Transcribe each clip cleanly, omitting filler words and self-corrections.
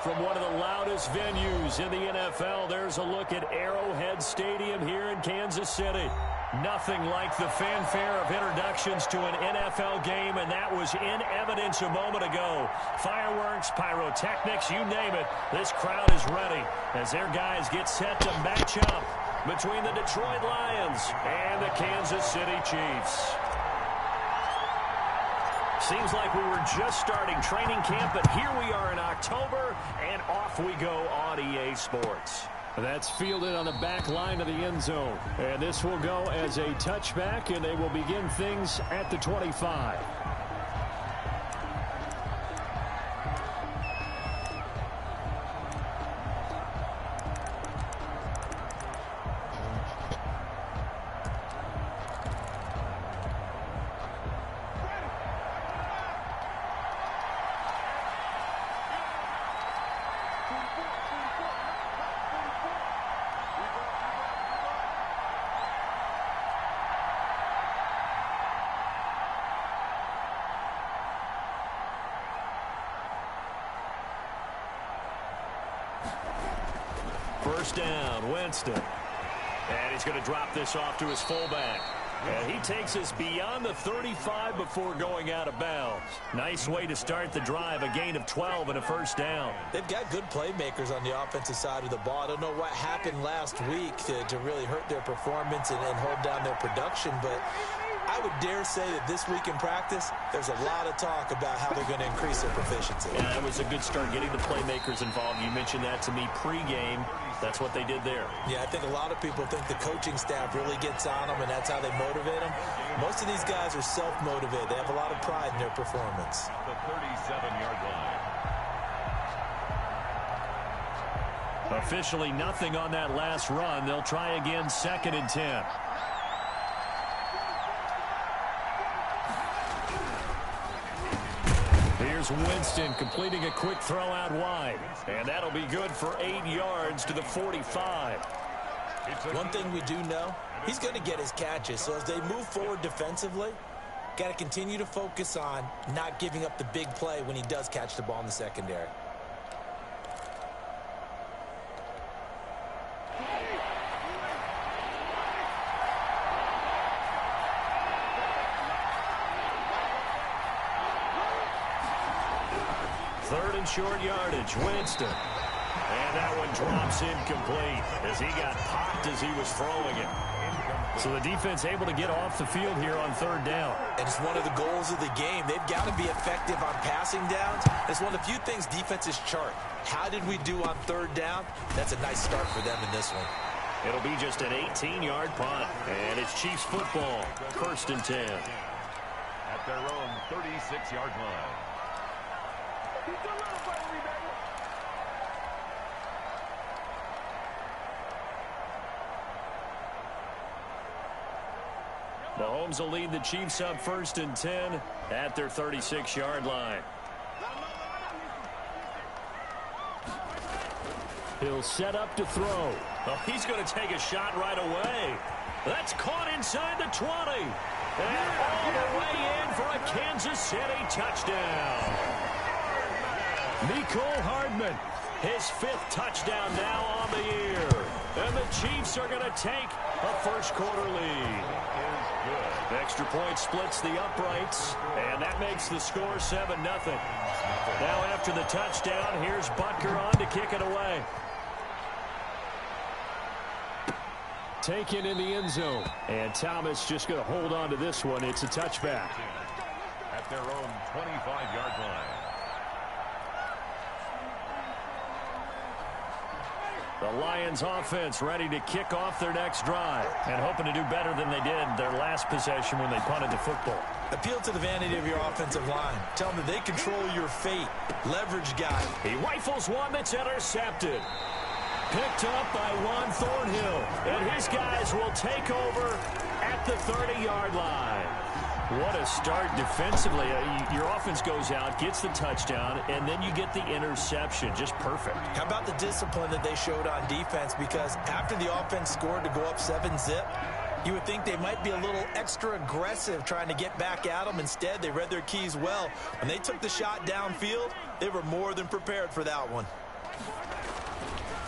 From one of the loudest venues in the NFL, there's a look at Arrowhead Stadium here in Kansas City. Nothing like the fanfare of introductions to an NFL game, and that was in evidence a moment ago. Fireworks, pyrotechnics, you name it. This crowd is ready as their guys get set to match up between the Detroit Lions and the Kansas City Chiefs. Seems like we were just starting training camp, but here we are in October, and off we go on EA Sports. That's fielded on the back line of the end zone. And this will go as a touchback, and they will begin things at the 25. First down, Winston. And he's going to drop this off to his fullback. And he takes us beyond the 35 before going out of bounds. Nice way to start the drive, a gain of 12 and a first down. They've got good playmakers on the offensive side of the ball. I don't know what happened last week to really hurt their performance and hold down their production, but I would dare say that this week in practice, there's a lot of talk about how they're going to increase their proficiency. Yeah, that was a good start getting the playmakers involved. You mentioned that to me pregame. That's what they did there. Yeah, I think a lot of people think the coaching staff really gets on them, and that's how they motivate them. Most of these guys are self-motivated. They have a lot of pride in their performance. The 37-yard line. Officially nothing on that last run. They'll try again, 2nd and 10. Here's Winston completing a quick throw out wide. And that'll be good for 8 yards to the 45. One thing we do know, he's going to get his catches. So as they move forward defensively, got to continue to focus on not giving up the big play when he does catch the ball in the secondary. Third and short yardage, Winston. And that one drops incomplete as he got popped as he was throwing it. So the defense able to get off the field here on 3rd down. And it's one of the goals of the game. They've got to be effective on passing downs. It's one of the few things defenses chart. How did we do on 3rd down? That's a nice start for them in this one. It'll be just an 18-yard punt. And it's Chiefs football, 1st and 10. At their own 36-yard line. Mahomes will lead the Chiefs up 1st and 10 at their 36-yard line. He'll set up to throw. Oh, he's going to take a shot right away. That's caught inside the 20. And all the way in for a Kansas City touchdown. Mecole Hardman, his 5th touchdown now on the year. And the Chiefs are going to take a first-quarter lead. Extra point splits the uprights, and that makes the score 7-0. Now after the touchdown, here's Butker on to kick it away. Taken in the end zone. And Thomas just going to hold on to this one. It's a touchback. At their own 25-yard line. The Lions offense ready to kick off their next drive and hoping to do better than they did their last possession when they punted the football. Appeal to the vanity of your offensive line. Tell them that they control your fate. Leverage guy. He rifles one that's intercepted. Picked up by Juan Thornhill. And his guys will take over at the 30-yard line. What a start defensively. Your offense goes out, gets the touchdown, and then you get the interception. Just perfect. How about the discipline that they showed on defense? Because after the offense scored to go up 7-zip, you would think they might be a little extra aggressive trying to get back at them. Instead, they read their keys well. When they took the shot downfield, they were more than prepared for that one.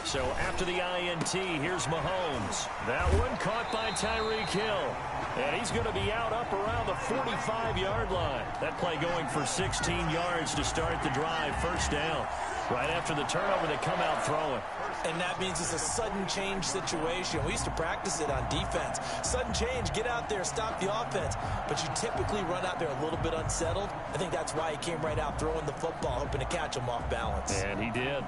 So after the INT, here's Mahomes. That one caught by Tyreek Hill. And he's going to be out up around the 45-yard line. That play going for 16 yards to start the drive. First down. Right after the turnover, they come out throwing. And that means it's a sudden change situation. We used to practice it on defense. Sudden change, get out there, stop the offense. But you typically run out there a little bit unsettled. I think that's why he came right out throwing the football, hoping to catch him off balance. And he did.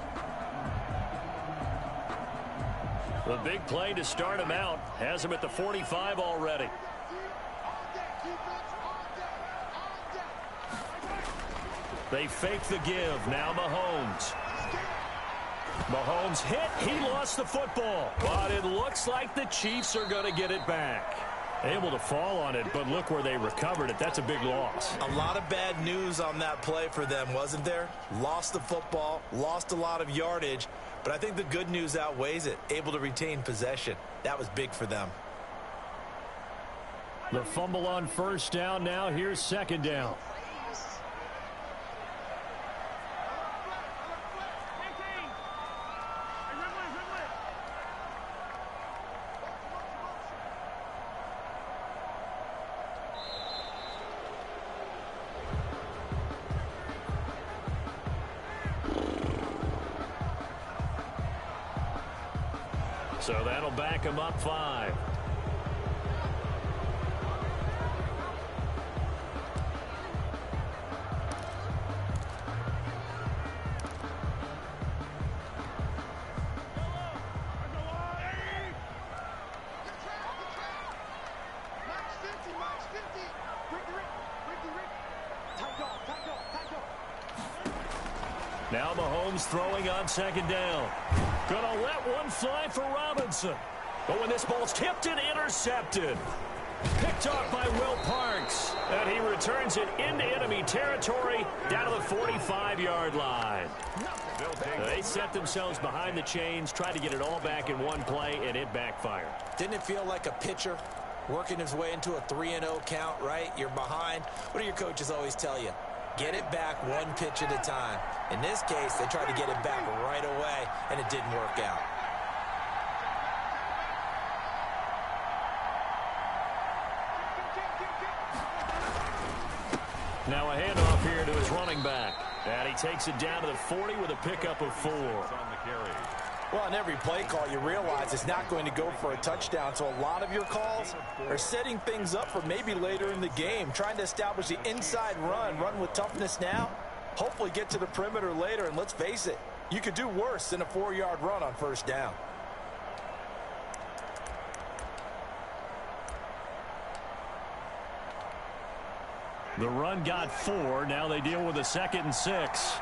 The big play to start him out. Has him at the 45 already. They fake the give. Now Mahomes. Mahomes hit. He lost the football. But it looks like the Chiefs are going to get it back. Able to fall on it, but look where they recovered it. That's a big loss. A lot of bad news on that play for them, wasn't there? Lost the football, lost a lot of yardage, but I think the good news outweighs it. Able to retain possession. That was big for them. The fumble on first down. Now here's second down. So that'll back him up 5. Now Mahomes throwing on second down. Gonna let one fly for Robinson. But when this ball's tipped and intercepted. Picked off by Will Parks. And he returns it into enemy territory down to the 45-yard line. They set themselves behind the chains, tried to get it all back in one play, and it backfired. Didn't it feel like a pitcher working his way into a 3-0 count, right? You're behind. What do your coaches always tell you? Get it back one pitch at a time. In this case, they tried to get it back right away, and it didn't work out. Now a handoff here to his running back. And he takes it down to the 40 with a pickup of 4. Well, on every play call, you realize it's not going to go for a touchdown, so a lot of your calls are setting things up for maybe later in the game, trying to establish the inside run with toughness now, hopefully get to the perimeter later, and let's face it, you could do worse than a 4-yard run on first down. The run got 4. Now they deal with a 2nd and 6.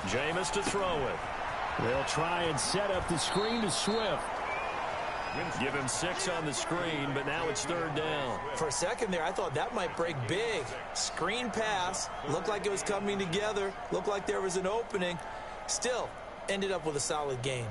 Jameis to throw it. They'll try and set up the screen to Swift. Give him 6 on the screen, but now it's 3rd down. For a second there, I thought that might break big. Screen pass. Looked like it was coming together. Looked like there was an opening. Still, ended up with a solid gain.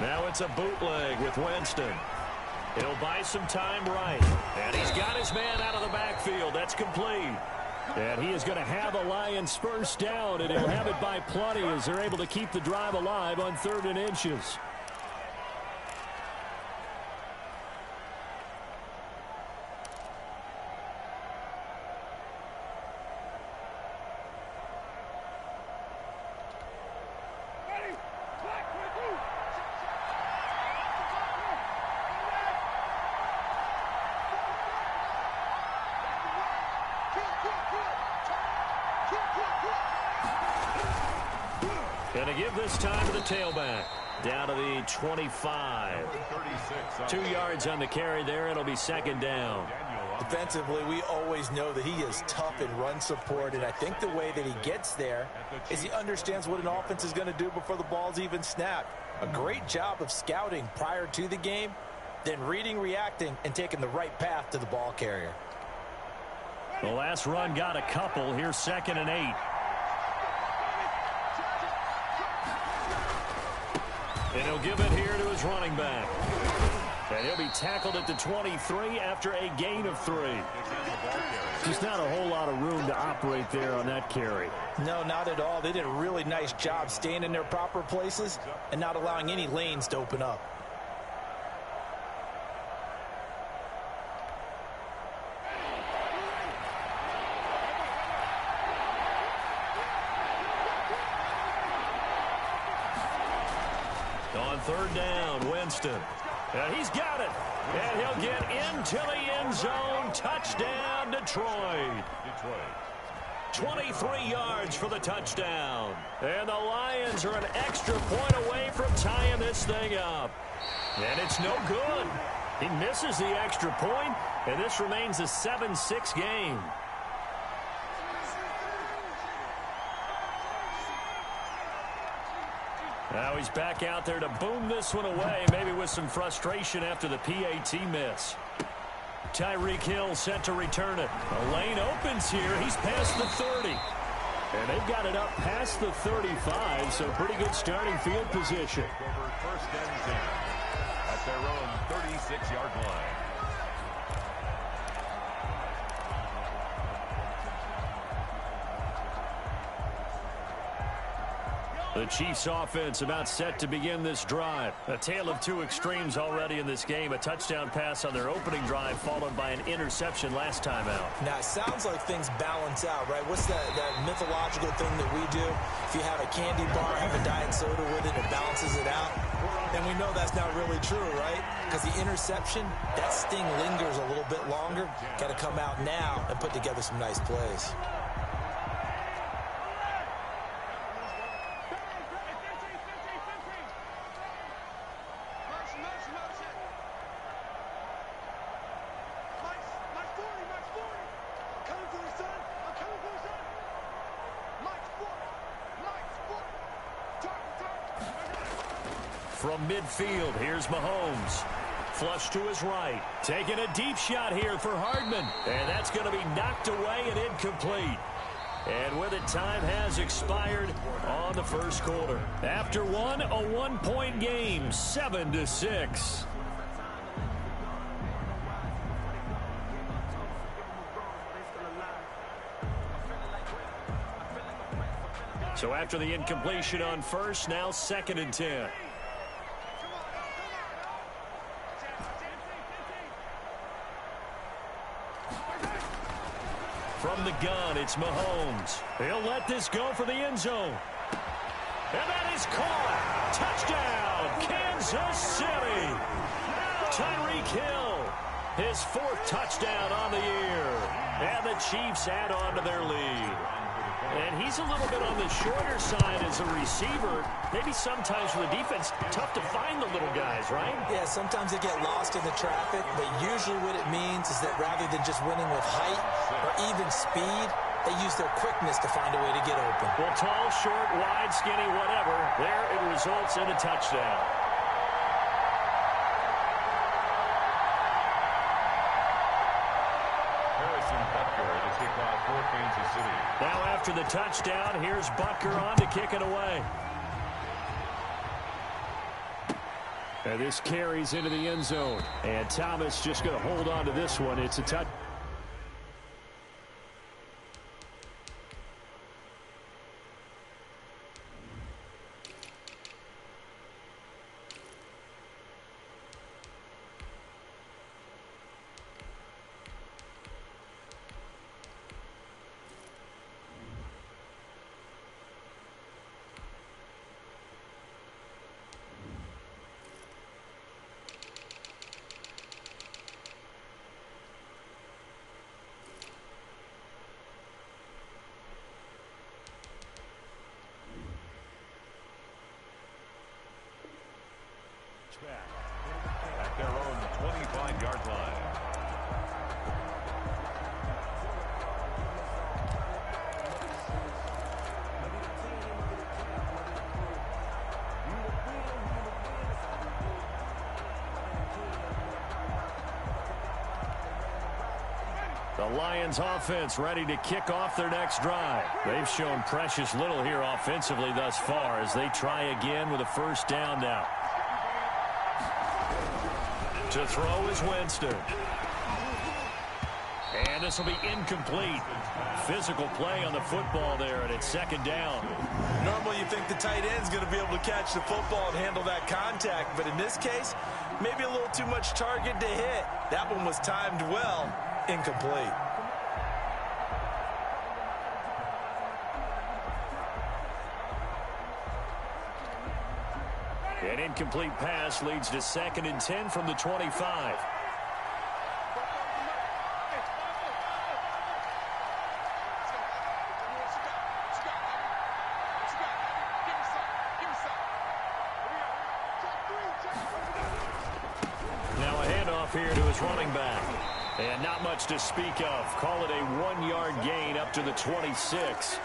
Now it's a bootleg with Winston. He'll buy some time right. And he's got his man out of the backfield. That's complete. And he is going to have the Lions first down, and he'll have it by plenty as they're able to keep the drive alive on 3rd and inches. And to give this time to the tailback. Down to the 25. 2 yards on the carry there. It'll be 2nd down. Defensively, we always know that he is tough in run support, and I think the way that he gets there is he understands what an offense is going to do before the ball's even snapped. A great job of scouting prior to the game, then reading, reacting, and taking the right path to the ball carrier. The last run got a couple. Here's 2nd and 8. And he'll give it here to his running back. And he'll be tackled at the 23 after a gain of 3. Just not a whole lot of room to operate there on that carry. No, not at all. They did a really nice job staying in their proper places and not allowing any lanes to open up. On 3rd down, Winston. And he's got it. And he'll get into the end zone. Touchdown, Detroit. 23 yards for the touchdown. And the Lions are an extra point away from tying this thing up. And it's no good. He misses the extra point, and this remains a 7-6 game. Now he's back out there to boom this one away, maybe with some frustration after the PAT miss. Tyreek Hill set to return it. The lane opens here. He's past the 30. And they've got it up past the 35, so pretty good starting field position. Over 1st and 10 at their own 36-yard line. The Chiefs offense about set to begin this drive. A tale of two extremes already in this game. A touchdown pass on their opening drive followed by an interception last time out. Now, it sounds like things balance out, right? What's that mythological thing that we do? If you have a candy bar, have a diet soda with it, it balances it out. And we know that's not really true, right? Because the interception, that sting lingers a little bit longer. Got to come out now and put together some nice plays. From midfield, here's Mahomes. Flush to his right. Taking a deep shot here for Hardman. And that's going to be knocked away and incomplete. And with it, time has expired on the first quarter. After one, a 1-point game, 7-6. So after the incompletion on first, now 2nd and 10. From the gun, it's Mahomes. He'll let this go for the end zone. And that is caught. Touchdown, Kansas City. Tyreek Hill, his 4th touchdown on the year. And the Chiefs add on to their lead. And he's a little bit on the shorter side as a receiver. Maybe sometimes for the defense, tough to find the little guys, right? Yeah, sometimes they get lost in the traffic, but usually what it means is that rather than just winning with height or even speed, they use their quickness to find a way to get open. Well, tall, short, wide, skinny, whatever, there it results in a touchdown. Now after the touchdown, here's Butker on to kick it away. And this carries into the end zone. And Thomas just going to hold on to this one. It's a touch. At their own 25-yard line. The Lions offense ready to kick off their next drive. They've shown precious little here offensively thus far as they try again with a first down now. To throw is Winston. And this will be incomplete. Physical play on the football there, and it's second down. Normally you think the tight end's going to be able to catch the football and handle that contact, but in this case, maybe a little too much target to hit. That one was timed well. Incomplete. An incomplete pass leads to 2nd and 10 from the 25. Now a handoff here to his running back. And not much to speak of. Call it a 1-yard gain up to the 26.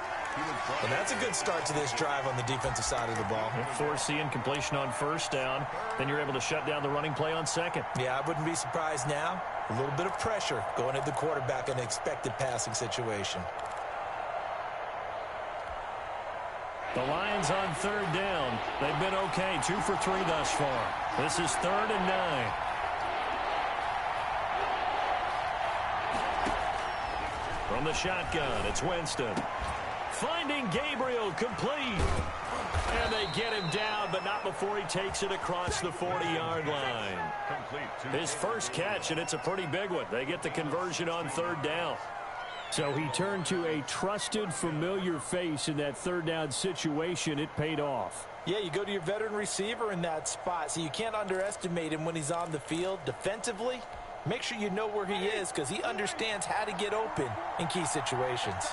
And that's a good start to this drive on the defensive side of the ball. Force the incompletion on first down. Then you're able to shut down the running play on second. Yeah, I wouldn't be surprised now. A little bit of pressure going at the quarterback in an expected passing situation. The Lions on third down. They've been okay. 2 for 3 thus far. This is 3rd and 9. From the shotgun, it's Winston. Finding Gabriel, complete. And they get him down, but not before he takes it across the 40-yard line. His first catch, and it's a pretty big one. They get the conversion on third down. So he turned to a trusted, familiar face in that third down situation. It paid off. Yeah, you go to your veteran receiver in that spot, so you can't underestimate him when he's on the field. Defensively, make sure you know where he is because he understands how to get open in key situations.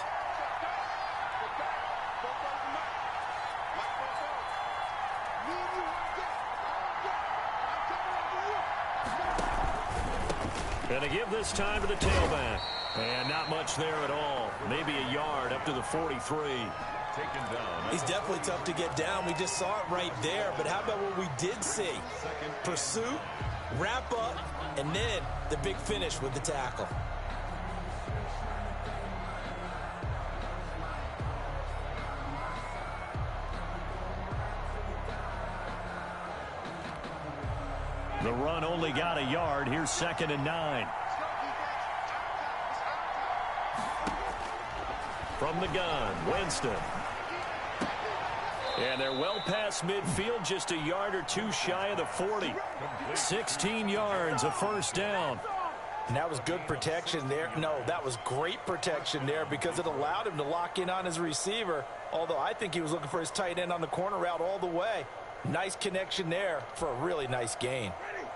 And to give this time to the tailback. And not much there at all. Maybe a yard up to the 43. Taken down. He's definitely tough to get down. We just saw it right there. But how about what we did see? Pursuit, wrap up, and then the big finish with the tackle. The run only got a yard. Here's 2nd and 9. From the gun, Winston. And they're well past midfield, just a yard or two shy of the 40. 16 yards, a first down. And that was good protection there. No, that was great protection there because it allowed him to lock in on his receiver, although I think he was looking for his tight end on the corner route all the way. Nice connection there for a really nice gain.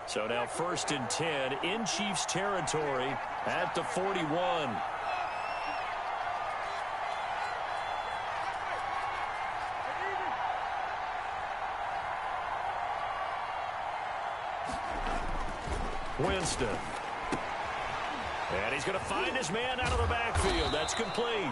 So now 1st and 10 in Chiefs territory at the 41. Winston. And he's going to find his man out of the backfield. That's complete.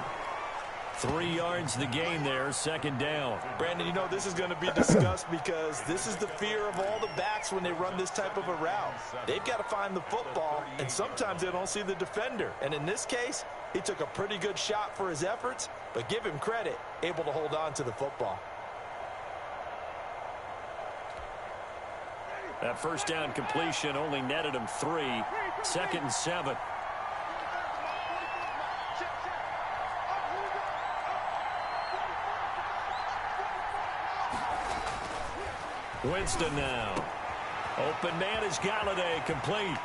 3 yards the gain there, 2nd down. Brandon, you know this is going to be discussed because this is the fear of all the backs when they run this type of a route. They've got to find the football, and sometimes they don't see the defender. And in this case, he took a pretty good shot for his efforts, but give him credit, able to hold on to the football. That first down completion only netted him 3. 2nd and 7. Winston now. Open man is Galladay, complete.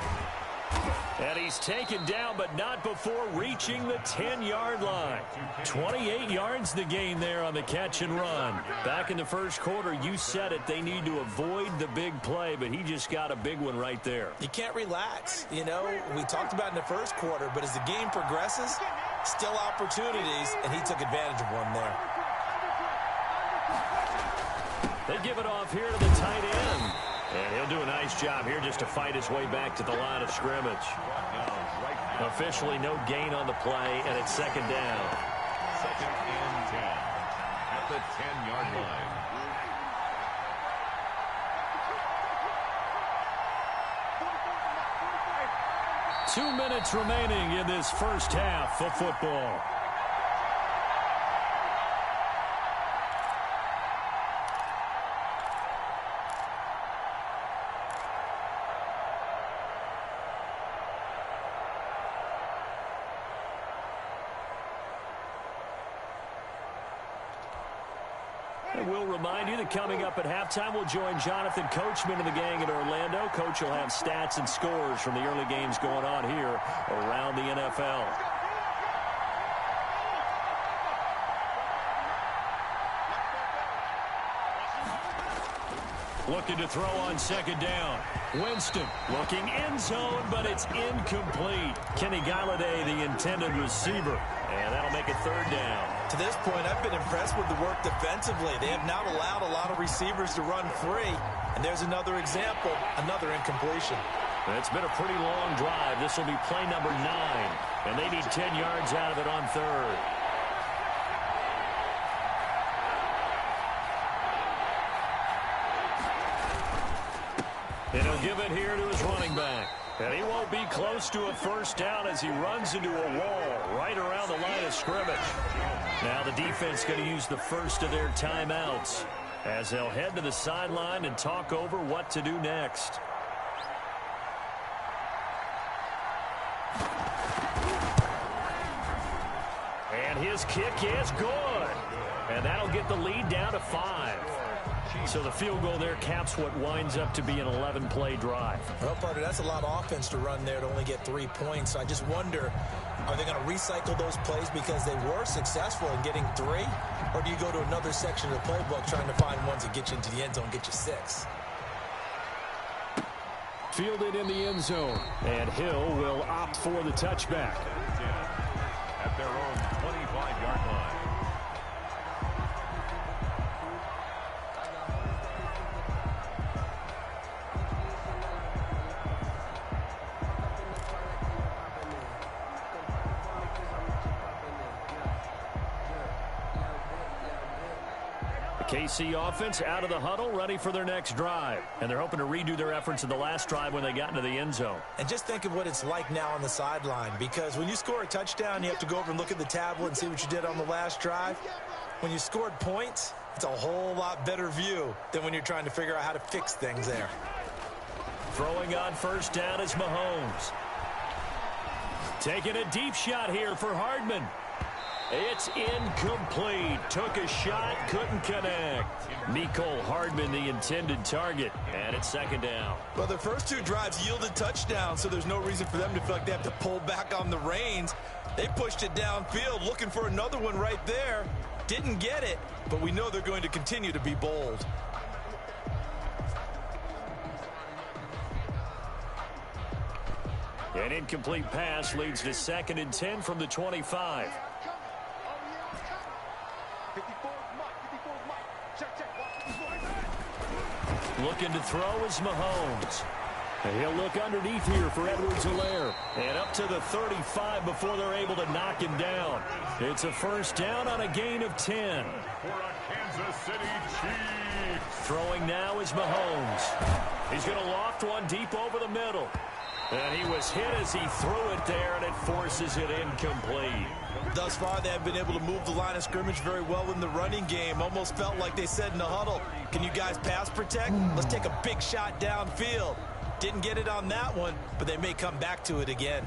And he's taken down, but not before reaching the 10-yard line. 28 yards the gain there on the catch and run. Back in the first quarter, you said it, they need to avoid the big play, but he just got a big one right there. You can't relax. You know, we talked about in the first quarter, but as the game progresses, still opportunities, and he took advantage of one there. They give it off here to the tight end. And he'll do a nice job here just to fight his way back to the line of scrimmage. Officially no gain on the play, and it's 2nd down. 2nd and 10 at the 10-yard line. 2 minutes remaining in this first half of football. And we'll remind you that coming up at halftime, we'll join Jonathan Coachman and the gang in Orlando. Coach will have stats and scores from the early games going on here around the NFL. Looking to throw on second down. Winston looking end zone, but it's incomplete. Kenny Galladay, the intended receiver. And that'll make it third down. To this point, I've been impressed with the work defensively. They have not allowed a lot of receivers to run free. And there's another example, another incompletion. It's been a pretty long drive. This will be play number 9. And they need 10 yards out of it on third. And he'll give it here to his running back. And he won't be close to a first down as he runs into a wall right around the line of scrimmage. Now the defense going to use the first of their timeouts as they'll head to the sideline and talk over what to do next. And his kick is good. And that'll get the lead down to 5. So the field goal there caps what winds up to be an 11-play drive. Well, partner, that's a lot of offense to run there to only get 3 points. So I just wonder, are they going to recycle those plays because they were successful in getting 3? Or do you go to another section of the playbook trying to find ones that get you into the end zone and get you 6? Fielded in the end zone. And Hill will opt for the touchback. At their own 25-yard line. KC offense out of the huddle, ready for their next drive. And they're hoping to redo their efforts in the last drive when they got into the end zone. And just think of what it's like now on the sideline, because when you score a touchdown, you have to go over and look at the tablet and see what you did on the last drive. When you scored points, it's a whole lot better view than when you're trying to figure out how to fix things there. Throwing on first down is Mahomes. Taking a deep shot here for Hardman. It's incomplete. Took a shot, couldn't connect. Mecole Hardman, the intended target, and it's second down. Well, their first 2 drives yielded touchdowns, so there's no reason for them to feel like they have to pull back on the reins. They pushed it downfield, looking for another one right there. Didn't get it, but we know they're going to continue to be bold. An incomplete pass leads to 2nd and 10 from the 25. Looking to throw is Mahomes. And he'll look underneath here for Edwards-Helaire. And up to the 35 before they're able to knock him down. It's a first down on a gain of 10. For a Kansas City Chiefs. Throwing now is Mahomes. He's going to loft one deep over the middle. And he was hit as he threw it there, and it forces it incomplete. Thus far, they have been able to move the line of scrimmage very well in the running game. Almost felt like they said in the huddle, can you guys pass protect? Let's take a big shot downfield. Didn't get it on that one, but they may come back to it again.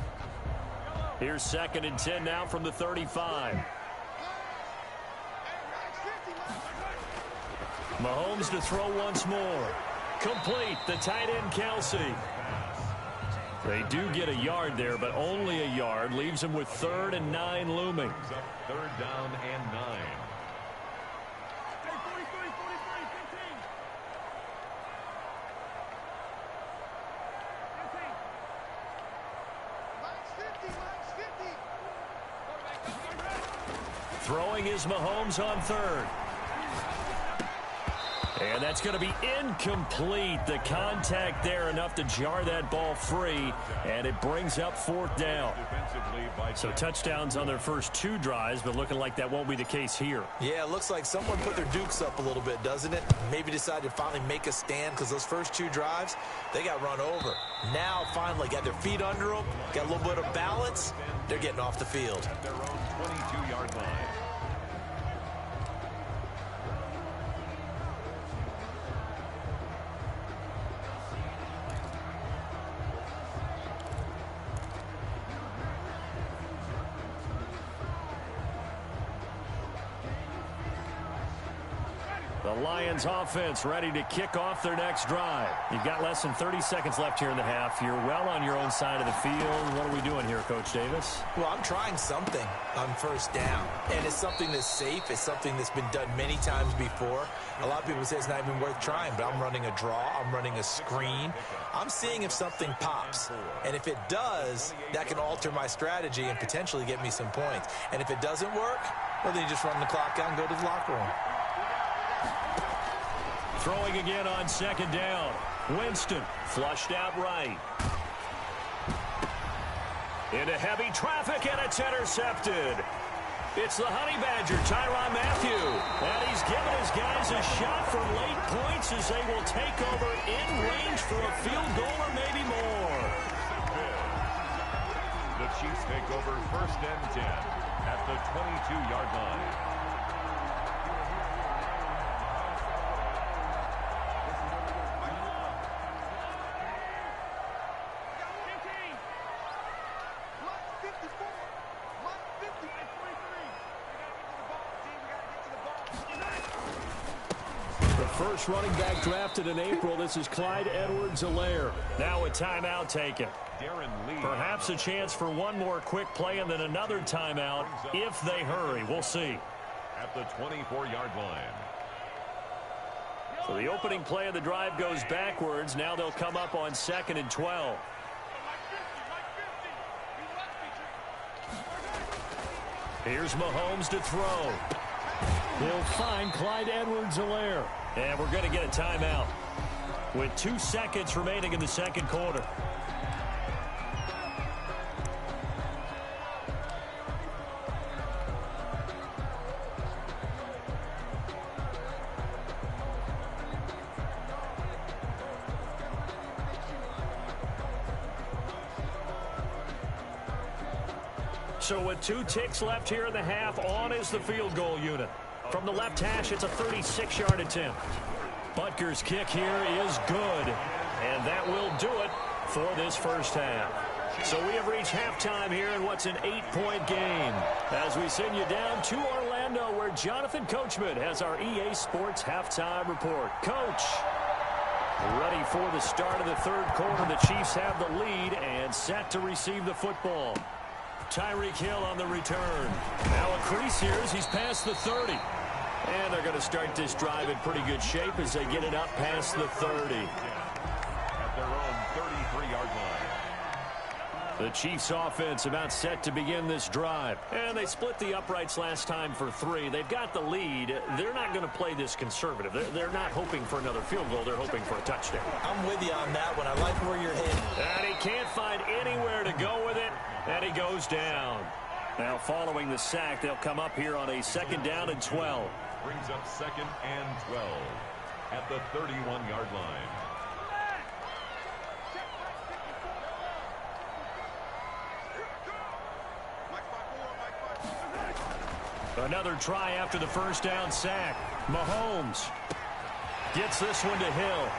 Here's 2nd and 10 now from the 35. Mahomes to throw once more. Complete, the tight end Kelsey. They do get a yard there, but only a yard. Leaves them with 3rd and 9 looming. Third down and 9. Throwing is Mahomes on 3rd. And that's going to be incomplete. The contact there enough to jar that ball free, and it brings up 4th down. So touchdowns on their first 2 drives, but looking like that won't be the case here. Yeah, it looks like someone put their dukes up a little bit, doesn't it? Maybe decided to finally make a stand because those first 2 drives, they got run over. Now finally got their feet under them, got a little bit of balance. They're getting off the field. At their own 22-yard line. The Lions offense ready to kick off their next drive. You've got less than 30 seconds left here in the half. You're well on your own side of the field. What are we doing here, Coach Davis? Well, I'm trying something on first down, and it's something that's safe. It's something that's been done many times before. A lot of people say it's not even worth trying, but I'm running a draw. I'm running a screen. I'm seeing if something pops, and if it does, that can alter my strategy and potentially get me some points. And if it doesn't work, well, then you just run the clock out and go to the locker room. Throwing again on 2nd down. Winston flushed out right. Into heavy traffic, and it's intercepted. It's the Honey Badger, Tyrann Mathieu. And he's given his guys a shot for late points as they will take over in range for a field goal or maybe more. The Chiefs take over 1st and 10 at the 22-yard line. First running back drafted in April. This is Clyde Edwards-Helaire. Now a timeout taken. Perhaps a chance for one more quick play and then another timeout if they hurry. We'll see. At the 24-yard line. So the opening play of the drive goes backwards. Now they'll come up on 2nd and 12. Here's Mahomes to throw. He'll find Clyde Edwards-Helaire. And we're going to get a timeout with 2 seconds remaining in the 2nd quarter. So with 2 ticks left here in the half, on is the field goal unit. From the left hash, it's a 36-yard attempt. Butker's kick here is good, and that will do it for this first half. So we have reached halftime here in what's an 8-point game as we send you down to Orlando where Jonathan Coachman has our EA Sports halftime report. Coach, ready for the start of the 3rd quarter. The Chiefs have the lead and set to receive the football. Tyreek Hill on the return. Now a crease here as he's past the 30. And they're going to start this drive in pretty good shape as they get it up past the 30. At their own 33-yard line. The Chiefs offense about set to begin this drive. And they split the uprights last time for 3. They've got the lead. They're not going to play this conservative. They're not hoping for another field goal. They're hoping for a touchdown. I'm with you on that one. I like where you're heading. And he can't find anywhere to go with it. And he goes down. Now following the sack, they'll come up here on a 2nd down and 12. Brings up 2nd and 12 at the 31-yard line. Another try after the first down sack. Mahomes gets this one to Hill.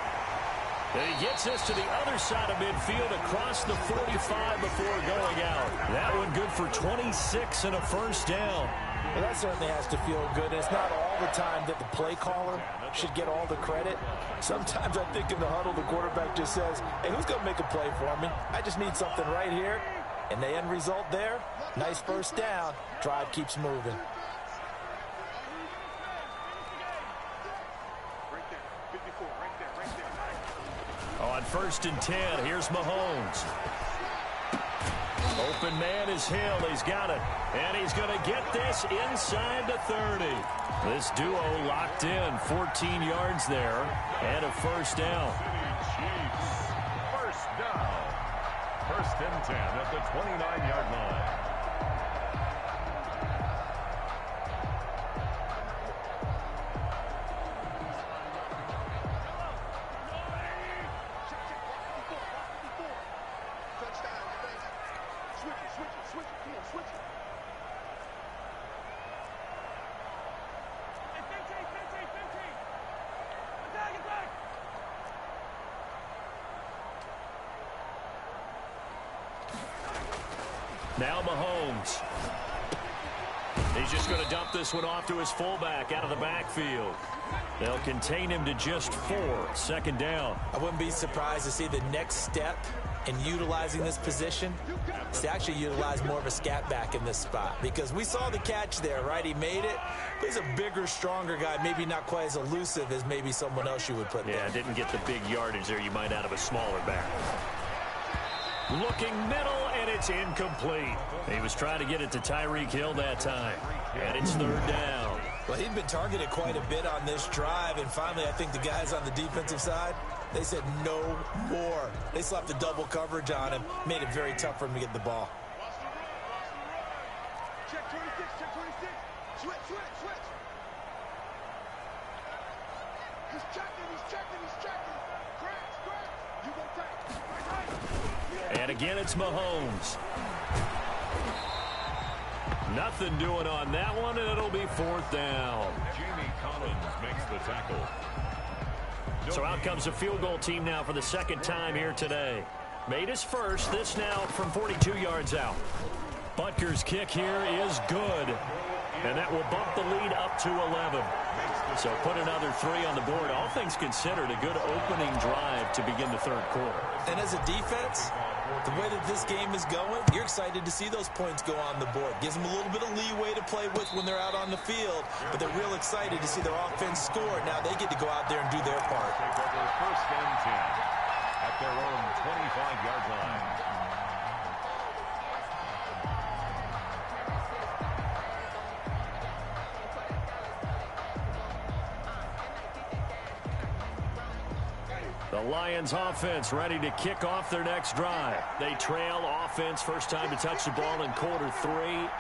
And he gets this to the other side of midfield across the 45 before going out. That one good for 26 and a first down. Well, that certainly has to feel good. It's not all the time that the play caller should get all the credit. Sometimes I think in the huddle, the quarterback just says, hey, who's going to make a play for me? I just need something right here. And the end result there, nice first down. Drive keeps moving. On 1st and 10, here's Mahomes. Open man is Hill. He's got it. And he's going to get this inside the 30. This duo locked in. 14 yards there and a first down. First down. First and 10 at the 29-yard line. Now Mahomes. He's just going to dump this one off to his fullback out of the backfield. They'll contain him to just 4. Second down. I wouldn't be surprised to see the next step in utilizing this position is to actually utilize more of a scat back in this spot, because we saw the catch there, right? He made it. But he's a bigger, stronger guy, maybe not quite as elusive as maybe someone else you would put there. Yeah, didn't get the big yardage there you might out of a smaller back. Looking middle, and it's incomplete. He was trying to get it to Tyreek Hill that time. And it's third down. Well, he'd been targeted quite a bit on this drive, and finally I think the guys on the defensive side, they said no more. They slapped the double coverage on him, made it very tough for him to get the ball. Check 26, check 26. Switch, switch, switch. He's checking, he's checking, he's checking. Crash, crash. You go take. And again, it's Mahomes. Nothing doing on that one, and it'll be fourth down. Jamie Collins makes the tackle. So out comes the field goal team now for the second time here today. Made his first, this now from 42 yards out. Butker's kick here is good, and that will bump the lead up to 11. So put another 3 on the board. All things considered, a good opening drive to begin the third quarter. And as a defense, the way that this game is going, you're excited to see those points go on the board. Gives them a little bit of leeway to play with when they're out on the field, but they're real excited to see their offense score. Now they get to go out there and do their part. Take over first and 10 at their own 25-yard line. The Lions offense ready to kick off their next drive. They trail offense, first time to touch the ball in quarter 3,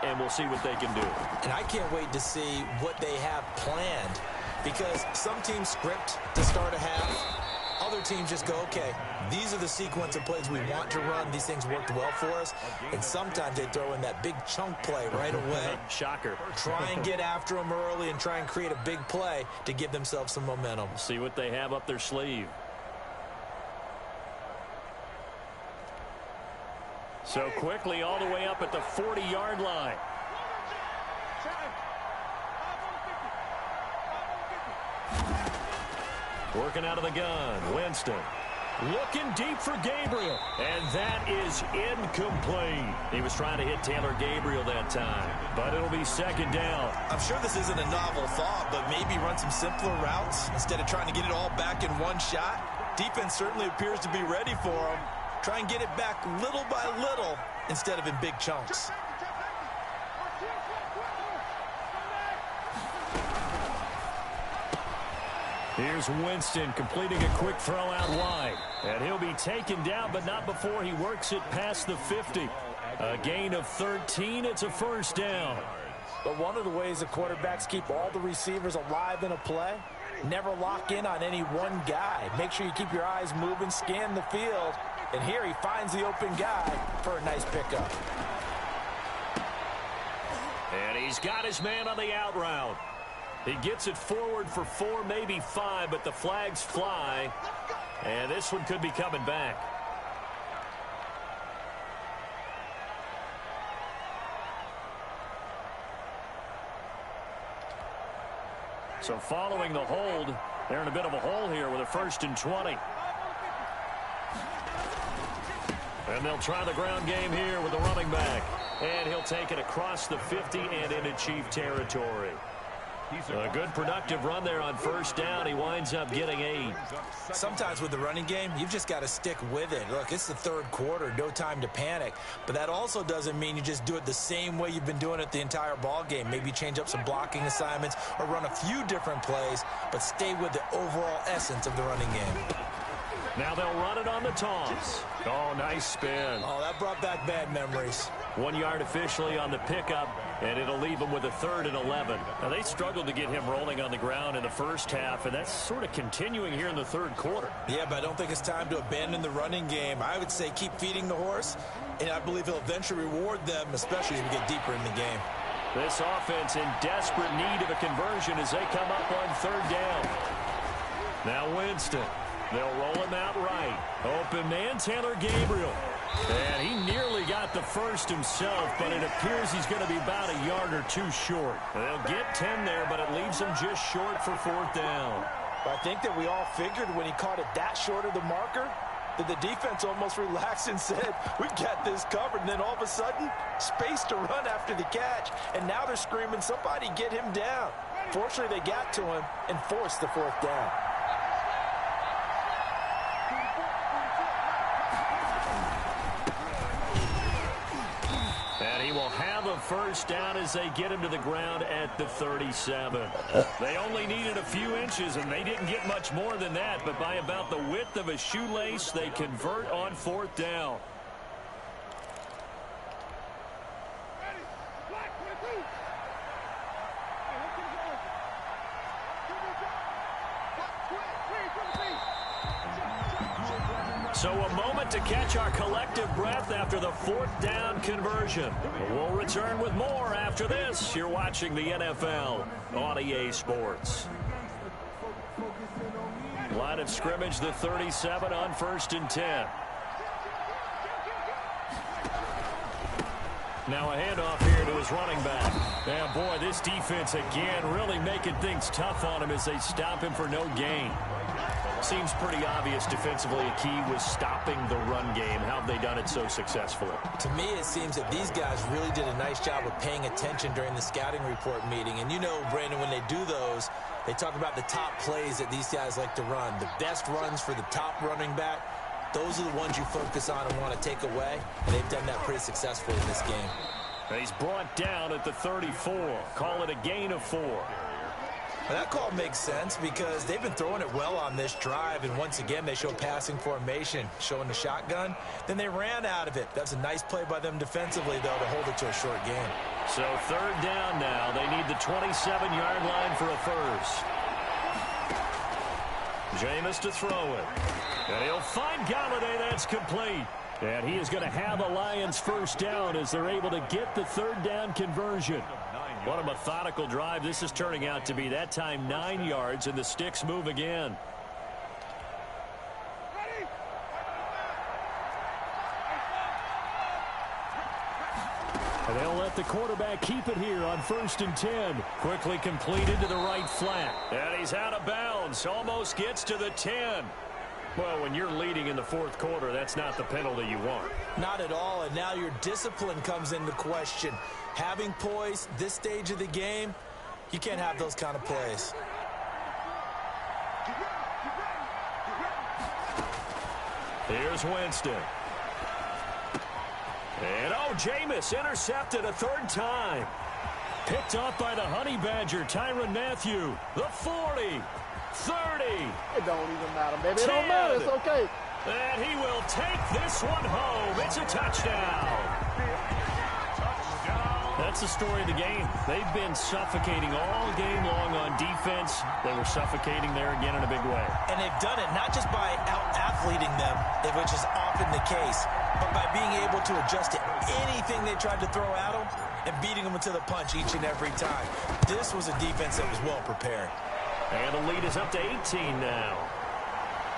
and we'll see what they can do. And I can't wait to see what they have planned, because some teams script to start a half. Other teams just go, okay, these are the sequence of plays we want to run. These things worked well for us. And sometimes they throw in that big chunk play right away. Shocker. Try and get after them early and try and create a big play to give themselves some momentum. See what they have up their sleeve. So quickly all the way up at the 40-yard line. Working out of the gun, Winston. Looking deep for Gabriel. And that is incomplete. He was trying to hit Taylor Gabriel that time. But it'll be second down. I'm sure this isn't a novel thought, but maybe run some simpler routes instead of trying to get it all back in one shot. Defense certainly appears to be ready for him. Try and get it back little by little instead of in big chunks. Here's Winston completing a quick throw out wide. And he'll be taken down, but not before he works it past the 50. A gain of 13. It's a first down. But one of the ways the quarterbacks keep all the receivers alive in a play, never lock in on any one guy. Make sure you keep your eyes moving, scan the field. And here he finds the open guy for a nice pickup. And he's got his man on the out route. He gets it forward for 4, maybe 5, but the flags fly. And this one could be coming back. So following the hold, they're in a bit of a hole here with a 1st and 20. And they'll try the ground game here with the running back. And he'll take it across the 50 and into Chief territory. A good productive run there on first down. He winds up getting 8. Sometimes with the running game, you've just got to stick with it. Look, it's the third quarter, no time to panic. But that also doesn't mean you just do it the same way you've been doing it the entire ball game. Maybe change up some blocking assignments or run a few different plays, but stay with the overall essence of the running game. Now they'll run it on the toss. Oh, nice spin. Oh, that brought back bad memories. 1 yard officially on the pickup, and it'll leave them with a 3rd and 11. Now, they struggled to get him rolling on the ground in the first half, and that's sort of continuing here in the third quarter. Yeah, but I don't think it's time to abandon the running game. I would say keep feeding the horse, and I believe he'll eventually reward them, especially as we get deeper in the game. This offense in desperate need of a conversion as they come up on 3rd down. Now Winston. They'll roll him out right. Open man, Taylor Gabriel. And he nearly got the first himself, but it appears he's going to be about a yard or 2 short. They'll get 10 there, but it leaves him just short for 4th down. I think that we all figured when he caught it that short of the marker that the defense almost relaxed and said, we got this covered. And then all of a sudden, space to run after the catch. And now they're screaming, somebody get him down. Fortunately, they got to him and forced the 4th down. And he will have a first down as they get him to the ground at the 37. They only needed a few inches, and they didn't get much more than that. But by about the width of a shoelace, they convert on 4th down. So a moment to catch our collective breath after the 4th down conversion. We'll return with more after this. You're watching the NFL on EA Sports. Line of scrimmage, the 37 on 1st and 10. Now a handoff here to his running back. And boy, this defense again really making things tough on him as they stop him for no gain. Seems pretty obvious defensively a key was stopping the run game. How have they done it so successfully? To me, it seems that these guys really did a nice job of paying attention during the scouting report meeting. And you know, Brandon, when they do those, they talk about the top plays that these guys like to run. The best runs for the top running back, those are the ones you focus on and want to take away. And they've done that pretty successfully in this game. And he's brought down at the 34. Call it a gain of 4. Well, that call makes sense because they've been throwing it well on this drive, and once again they show passing formation, showing the shotgun. Then they ran out of it. That's a nice play by them defensively, though, to hold it to a short game. So 3rd down now. They need the 27-yard line for a first. Jameis to throw it. And he'll find Galladay. That's complete. And he is going to have a Lions first down as they're able to get the 3rd down conversion. What a methodical drive this is turning out to be. That time 9 yards, and the sticks move again. And they'll let the quarterback keep it here on 1st and 10. Quickly completed to the right flat. And he's out of bounds. Almost gets to the 10. Well, when you're leading in the 4th quarter, that's not the penalty you want. Not at all, and now your discipline comes into question. Having poise this stage of the game, you can't have those kind of plays. Here's Winston. And, oh, Jameis intercepted a 3rd time. Picked off by the Honey Badger, Tyrann Mathieu. The 40. 30. It don't even matter, baby. 10. It don't matter. It's okay. And he will take this one home. It's a touchdown. That's the story of the game. They've been suffocating all game long on defense. They were suffocating there again in a big way. And they've done it not just by out-athleting them, which is often the case, but by being able to adjust to anything they tried to throw at them and beating them into the punch each and every time. This was a defense that was well prepared. And the lead is up to 18 now.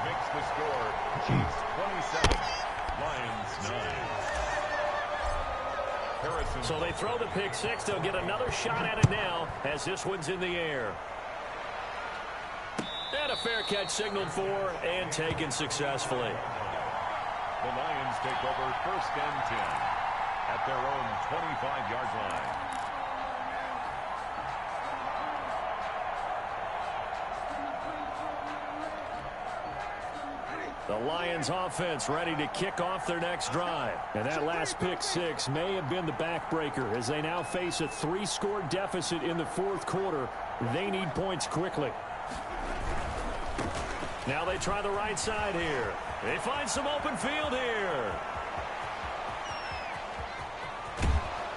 Makes the score Chiefs 27, Lions 9. Harrison. So they throw the pick six. They'll get another shot at it now as this one's in the air. And a fair catch signaled for and taken successfully. The Lions take over 1st and 10 at their own 25-yard line. The Lions offense ready to kick off their next drive. And that last pick six may have been the backbreaker as they now face a 3-score deficit in the fourth quarter. They need points quickly. Now they try the right side here. They find some open field here.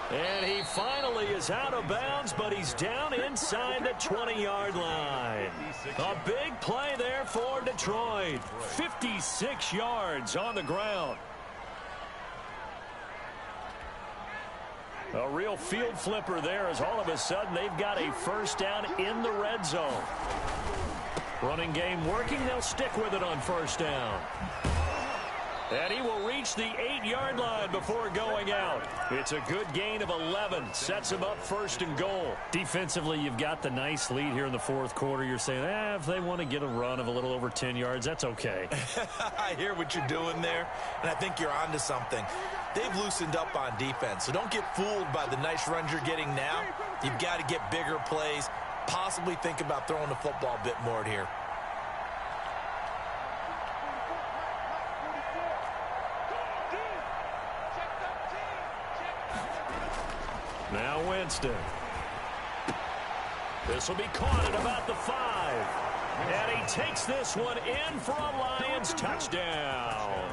And he finally is out of bounds, but he's down inside the 20-yard line. A big play there for Detroit. 56 yards on the ground. A real field flipper there as all of a sudden they've got a first down in the red zone. Running game working. They'll stick with it on first down. And he will reach the 8-yard line before going out. It's a good gain of 11. Sets him up first and goal. Defensively, you've got the nice lead here in the fourth quarter. You're saying, if they want to get a run of a little over 10 yards, that's okay. I hear what you're doing there, and I think you're onto something. They've loosened up on defense, so don't get fooled by the nice runs you're getting now. You've got to get bigger plays, possibly think about throwing the football a bit more here. Now Winston. This will be caught at about the 5. And he takes this one in for a Lions touchdown.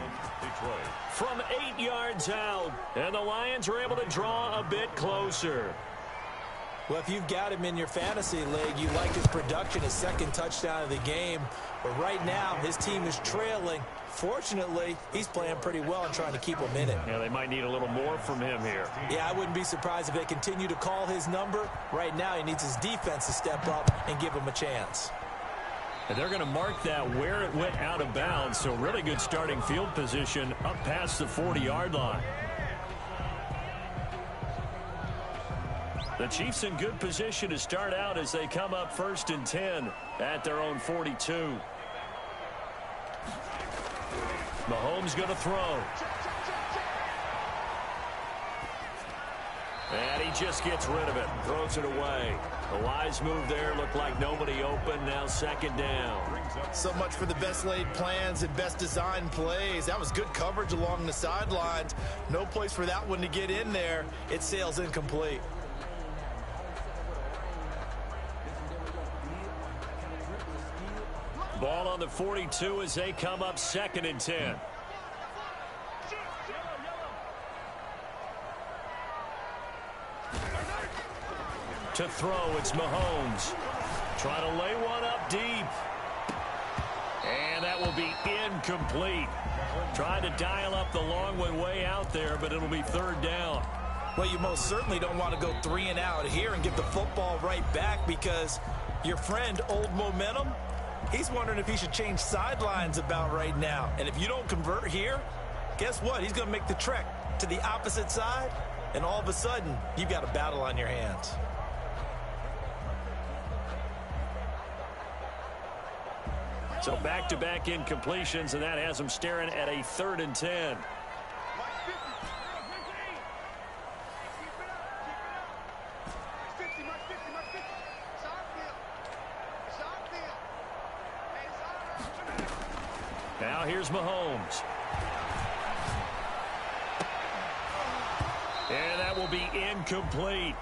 From 8 yards out. And the Lions are able to draw a bit closer. Well, if you've got him in your fantasy league, you like his production, his second touchdown of the game. But right now, his team is trailing. Fortunately, he's playing pretty well and trying to keep him in it. Yeah, they might need a little more from him here. Yeah, I wouldn't be surprised if they continue to call his number. Right now, he needs his defense to step up and give him a chance. And they're going to mark that where it went out of bounds. So really good starting field position up past the 40-yard line. The Chiefs in good position to start out as they come up 1st and 10 at their own 42. Mahomes going to throw. And he just gets rid of it. Throws it away. A wise move there. Looked like nobody open. Now 2nd down. So much for the best laid plans and best designed plays. That was good coverage along the sidelines. No place for that one to get in there. It sails incomplete. Ball on the 42 as they come up 2nd and 10. To throw, it's Mahomes. Trying to lay one up deep. And that will be incomplete. Trying to dial up the long way out there, but it'll be 3rd down. Well, you most certainly don't want to go 3 and out here and give the football right back because your friend, Old Momentum, he's wondering if he should change sidelines about right now. And if you don't convert here, guess what? He's going to make the trek to the opposite side, and all of a sudden, you've got a battle on your hands. So back-to-back incompletions, and that has them staring at a 3rd and 10. Now here's Mahomes. And that will be incomplete.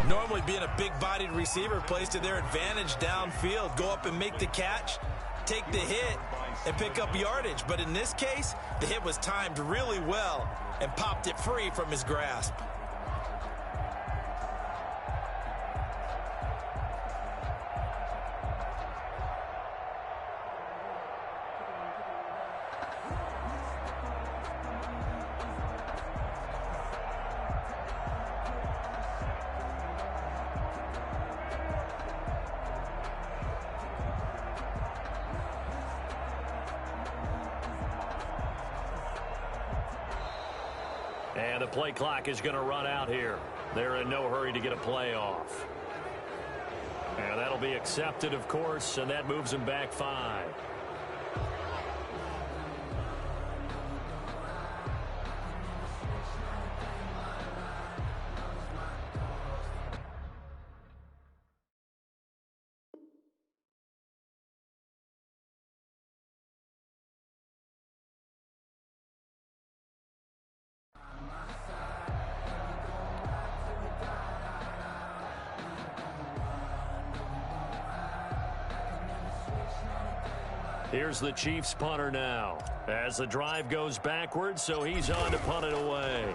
Normally being a big-bodied receiver plays to their advantage downfield. Go up and make the catch, take the hit, and pick up yardage. But in this case, the hit was timed really well and popped it free from his grasp. And the play clock is going to run out here. They're in no hurry to get a play off. And that'll be accepted, of course, and that moves them back 5. Here's the Chiefs punter now. As the drive goes backwards, so he's on to punt it away.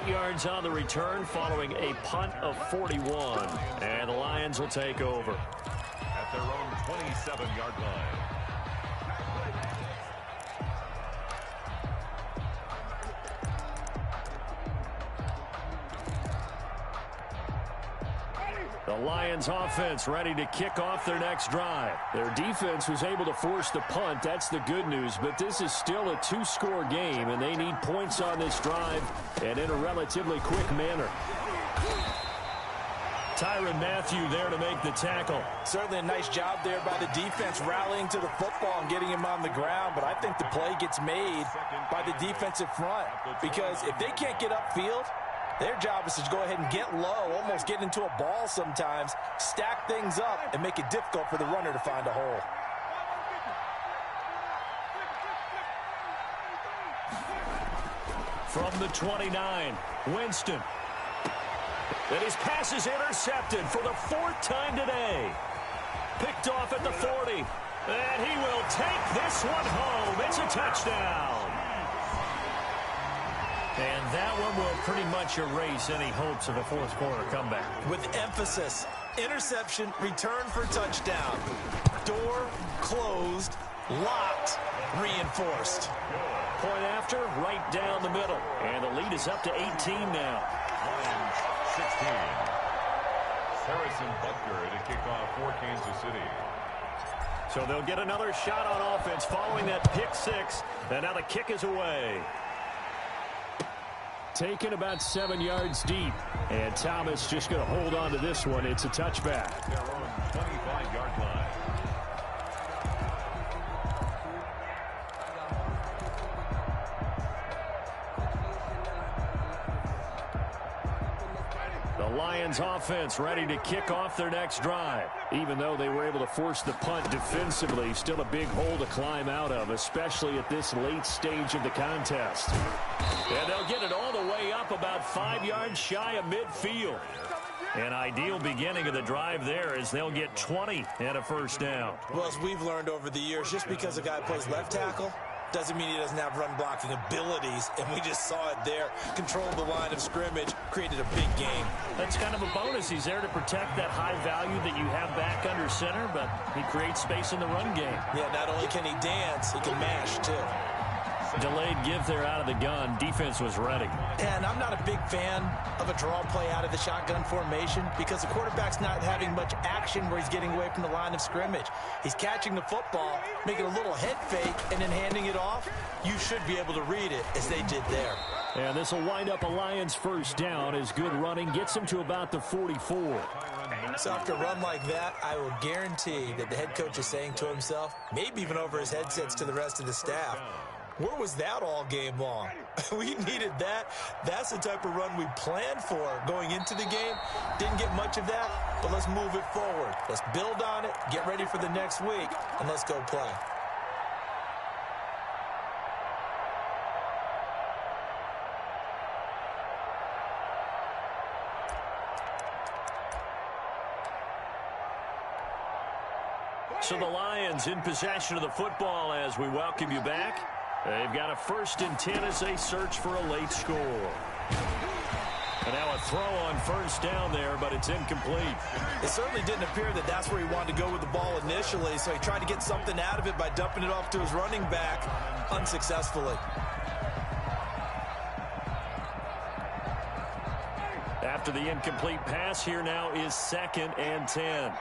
Yards on the return following a punt of 41. And the Lions will take over. At their own 27-yard line. The Lions offense ready to kick off their next drive. Their defense was able to force the punt. That's the good news. But this is still a two-score game, and they need points on this drive and in a relatively quick manner. Tyrann Mathieu there to make the tackle. Certainly a nice job there by the defense rallying to the football and getting him on the ground. But I think the play gets made by the defensive front, because if they can't get upfield, their job is to go ahead and get low, almost get into a ball sometimes, stack things up, and make it difficult for the runner to find a hole. From the 29, Winston. And his pass is intercepted for the fourth time today. Picked off at the 40. And he will take this one home. It's a touchdown. And that one will pretty much erase any hopes of a fourth quarter comeback. With emphasis, interception, return for touchdown. Door closed, locked, reinforced. Point after, right down the middle. And the lead is up to 18 now. Lions 16. Harrison Butker to kick off for Kansas City. So they'll get another shot on offense following that pick six. And now the kick is away. Taken about 7 yards deep. And Thomas just going to hold on to this one. It's a touchback. Their own 25-yard line. The Lions offense ready to kick off their next drive. Even though they were able to force the punt defensively, still a big hole to climb out of, especially at this late stage of the contest. And they'll get it all the way up about 5 yards shy of midfield. An ideal beginning of the drive there as they'll get 20 and a first down. Well, as we've learned over the years, just because a guy plays left tackle doesn't mean he doesn't have run blocking abilities, and we just saw it there. Controlled the line of scrimmage, created a big game. That's kind of a bonus. He's there to protect that high value that you have back under center, but he creates space in the run game. Yeah, not only can he dance, he can mash, too. Delayed give there out of the gun. Defense was ready. And I'm not a big fan of a draw play out of the shotgun formation because the quarterback's not having much action where he's getting away from the line of scrimmage. He's catching the football, making a little head fake, and then handing it off. You should be able to read it as they did there. And this will wind up a Lions first down as good running gets him to about the 44. So after a run like that, I will guarantee that the head coach is saying to himself, maybe even over his headsets to the rest of the staff, where was that all game long? We needed that. That's the type of run we planned for going into the game. Didn't get much of that, but let's move it forward. Let's build on it, get ready for the next week, and let's go play. So the Lions in possession of the football as we welcome you back. They've got a 1st and 10 as they search for a late score. And now a throw on first down there, but it's incomplete. It certainly didn't appear that that's where he wanted to go with the ball initially, so he tried to get something out of it by dumping it off to his running back unsuccessfully. After the incomplete pass, here now is 2nd and 10.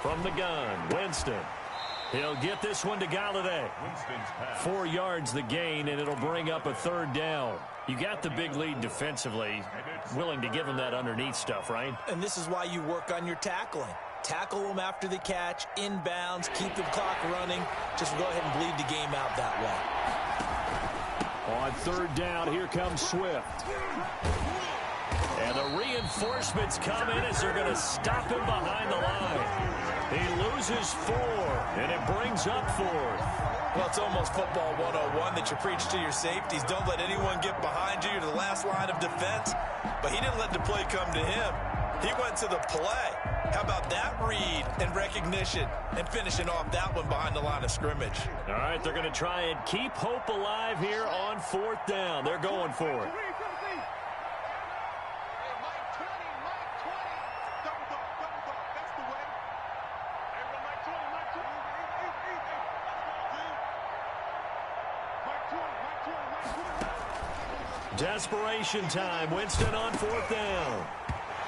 From the gun, Winston. He'll get this one to Galladay. 4 yards the gain, and it'll bring up a 3rd down. You got the big lead defensively. Willing to give him that underneath stuff, right? And this is why you work on your tackling. Tackle them after the catch, inbounds, keep the clock running. Just go ahead and bleed the game out that way. On 3rd down, here comes Swift. And the reinforcements come in as they're going to stop him behind the line. He loses 4, and it brings up 4th. Well, it's almost football 101 that you preach to your safeties. Don't let anyone get behind you. You're the last line of defense. But he didn't let the play come to him. He went to the play. How about that read and recognition and finishing off that one behind the line of scrimmage? All right, they're going to try and keep hope alive here on 4th down. They're going for it. Desperation time. Winston on 4th down.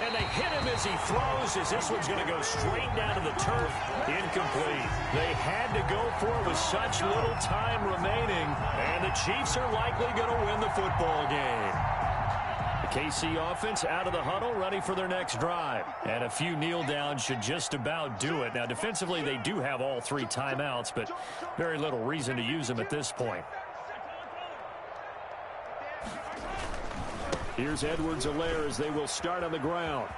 And they hit him as he throws, as this one's going to go straight down to the turf. Incomplete. They had to go for it with such little time remaining. And the Chiefs are likely going to win the football game. The KC offense out of the huddle, ready for their next drive. And a few kneel downs should just about do it. Now, defensively, they do have all 3 timeouts, but very little reason to use them at this point. Here's Edwards-Helaire as they will start on the ground.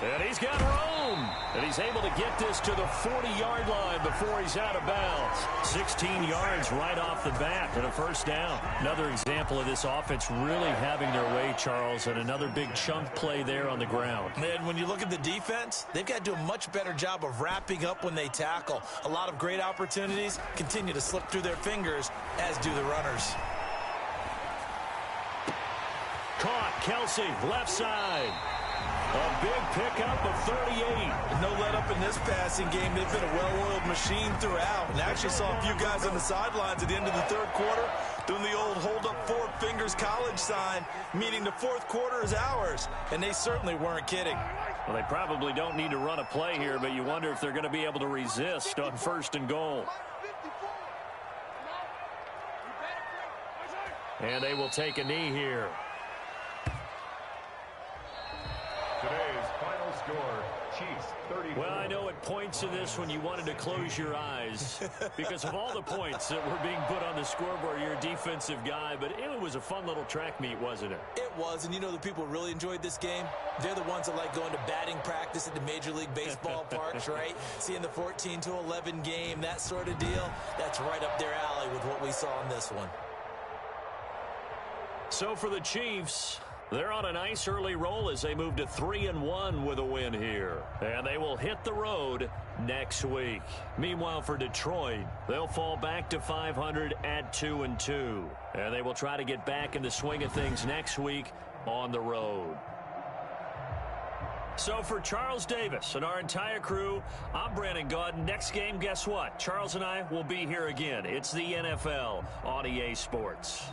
And he's got room. And he's able to get this to the 40-yard line before he's out of bounds. 16 yards right off the bat and a first down. Another example of this offense really having their way, Charles, and another big chunk play there on the ground. And when you look at the defense, they've got to do a much better job of wrapping up when they tackle. A lot of great opportunities continue to slip through their fingers, as do the runners. Caught, Kelsey, left side. A big pickup of 38. No let up in this passing game. They've been a well-oiled machine throughout. And actually saw a few guys on the sidelines at the end of the 3rd quarter doing the old hold up 4 fingers college sign, meaning the 4th quarter is ours. And they certainly weren't kidding. Well, they probably don't need to run a play here, but you wonder if they're going to be able to resist on 1st and goal. And they will take a knee here. Today's final score, Chiefs 34. Well, I know at points in this when you wanted to close your eyes because of all the points that were being put on the scoreboard. You're a defensive guy, but it was a fun little track meet, wasn't it? It was, and you know the people really enjoyed this game? They're the ones that like going to batting practice at the Major League Baseball parks, right? Seeing the 14-11 game, that sort of deal. That's right up their alley with what we saw in this one. So for the Chiefs, they're on a nice early roll as they move to 3-1 with a win here. And they will hit the road next week. Meanwhile, for Detroit, they'll fall back to 500 at 2-2. And they will try to get back in the swing of things next week on the road. So for Charles Davis and our entire crew, I'm Brandon Gaudin. Next game, guess what? Charles and I will be here again. It's the NFL on EA Sports.